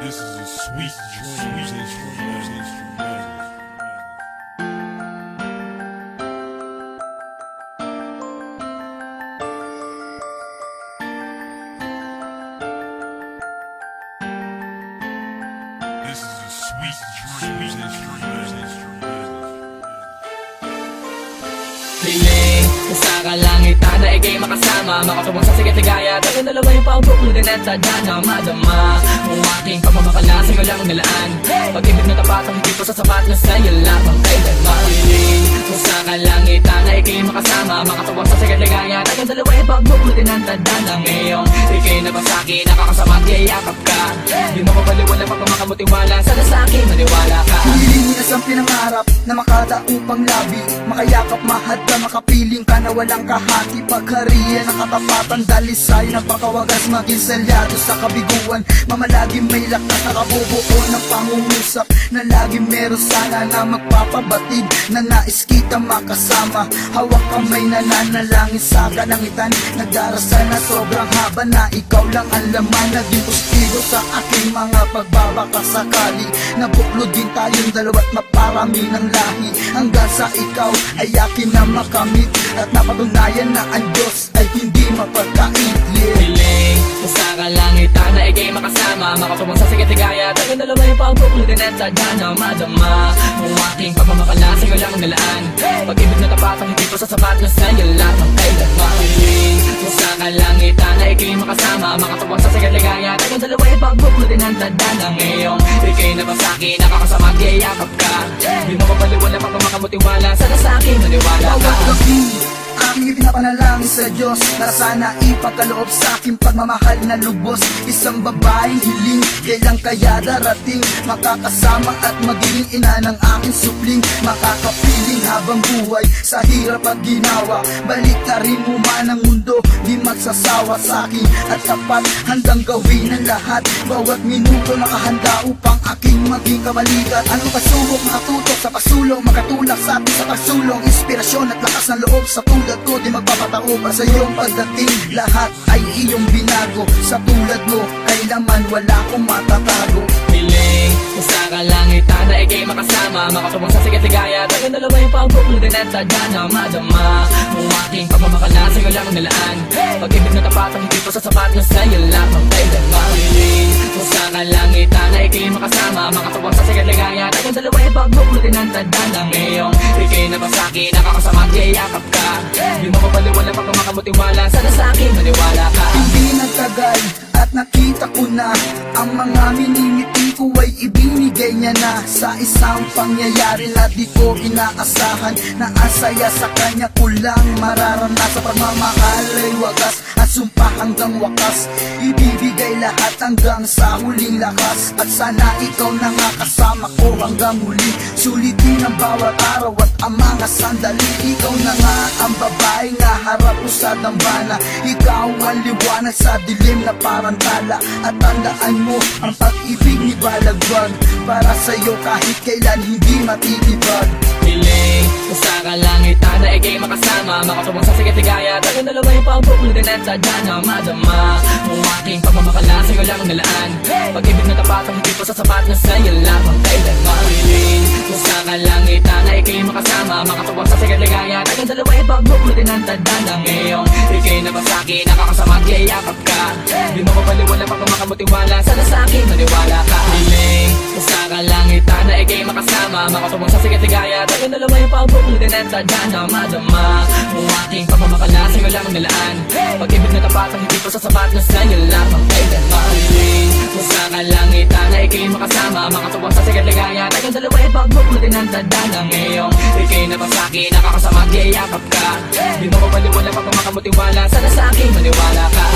This is a sweet dream. This is a sweet dream. Piling sa kalangitan na ikay makasama, makatubang sa sigat ligaya. Tayong dalawa yung paubukludin at sadya na madama ang aking pagmamakalasing walang nalaan. Pag-ibig na tapat ang hindi ko sa sapat na sa'yo lamang kailanman. Piling sa kalangitan na ikay makasama, makatubang sa sigat ligaya. Tayong dalawa yung paubukludin at sadya na ngayon ikay na ba sa'kin, nakakasama at yayakap ka. Di mo mapaliwala pag makamutiwala, sana sa'kin maniwala ka. Hilinis ang pinangarap na makadaupang labi, makayakap, mahad ka, makapiling ka na walang kahati. Pagharian ng katapatan, dalisay na pakawagas, maging selyado sa kabiguan. Mamalagi may lakas, nakabubuo ng pangungusap na lagi meron sana na magpapabatid, na nais kita makasama. Hawak kamay, nananalangin sa kalangitan, nagdarasal na sobrang haba na ikaw lang ang laman. Naging pustigo sa aking mga pagbabaka sakali, nabuklo din tayong dalawa't maparami ng lahi, hanggang sa ikaw ay akin na makamit, at napatunayan na ang Diyos ay hindi mapagkait. Piling sa kalangitan na ikay makasama, makatubang sa sigat ligaya. Tayong dalawa yung paubukludin at sadya na madama ang aking pagmamakalasing walang nalaan. Pag-ibig na tapat ang hindi ko sa sapat na sa'yo lamang kailanman. Piling sa kalangitan na ikay makasama, makatubang sa sigat ligaya. Tayong dalawa yung paubukludin at sadya na ngayon ikay na ba sa'kin, nakakasama at yayakap ka. Di mo mapaliwala pag makamutiwala, sana sa'kin maniwala ka. Bawat gabi aming ipinapanalangin sa Diyos na sana ipagkaloob sa aking pagmamahal na lubos. Isang babaeng hiling, kailan kaya darating, makakasama at magiging ina ng aking supling. Makakapiling habang buhay sa hirap at ginawa, balik na rin mo man ang mundo, di magsasawa sa akin at tapat, handang gawin ang lahat. Bawat minuto nakahanda upang aking maging kabalikat. Anong pasubok makatutok sa pasulong, makatulak sa atin sa pagsulong. Inspirasyon at lakas ng loob sa tulad ko, di magpapatao pa sa iyong pagdating. Lahat ay iyong binago, sa tulad mo kailanman wala akong matatago. Piling sa kalangitan na ikay makasama, makatubang sa sigat ligaya. Tayong dalawa yung paubukludin at sadya na madama ang aking pagmamakalasing walang nalaan. Pag-ibig na tapat ang hindi ko sa sapat na sa'yo lamang kailanman. Piling sa kalangitan na ikay makasama, makatubang sa sigat ligaya. Tayong dalawa yung paubukludin at sadya na ngayon ikay na ba sa'kin, nakakasama at yayakap ka. Di mo mapaliwala pag makamutiwala, sana sa'kin maniwala ka. Hindi nagtagal at nakita ko na ang mga minimiti ko ay ibinigay niya na sa isang pangyayari na di ko inaasahan. Na ang saya sa kanya ko lang mararanasan, pagmamahal ay wagas at sumpa hanggang wakas. Ibibigay lahat hanggang sa huling lakas, at sana ikaw na nga kasama ko hanggang huli. Sulitin ang bawat araw at ang mga sandali. Ikaw na nga ang babae nga harap ko sa dambana. Ikaw ang liwanag sa dilim na parang tala, at tandaan mo ang pag-ibig ni Balagbag, para sa'yo kahit kailan hindi matitibag. Piling sa kalangitan na ikay makasama, makatubang sa sigat ligaya. Tayong dalawa yung paubukludin at sadya na madama ang aking pagmamakalasing walang nalaan. Pag-ibig na tapat ang hindi ko sa sapat na sa'yo lamang kailanman. Piling sa kalangitan na ikay makasama, makatubang sa sigat ligaya. Tayong dalawa yung paubukludin at sadya na ngayon ikay na ba sa'kin, nakakasama at yayakap ka. Di mo mapaliwala pag makamutiwala, sana sa'kin maniwala ka. Piling sa kalangitan na ikay makasama, makatubang sa sigat ligaya. Tayong dalawa yung paubukludin at sadya na madama ang aking pagmamakalasing walang nalaan. Pag-ibig na tapat ang hindi ko sa sapat na sa'yo lamang kailanman. Piling sa kalangitan na ikay makasama, makatubang sa sigat ligaya. Tayong dalawa yung paubukludin at sadya na ngayon ikay na ba sa'kin, nakakasama at yayakap ka. Di mo mapaliwala pag makamutiwala, sana sa'kin maniwala ka.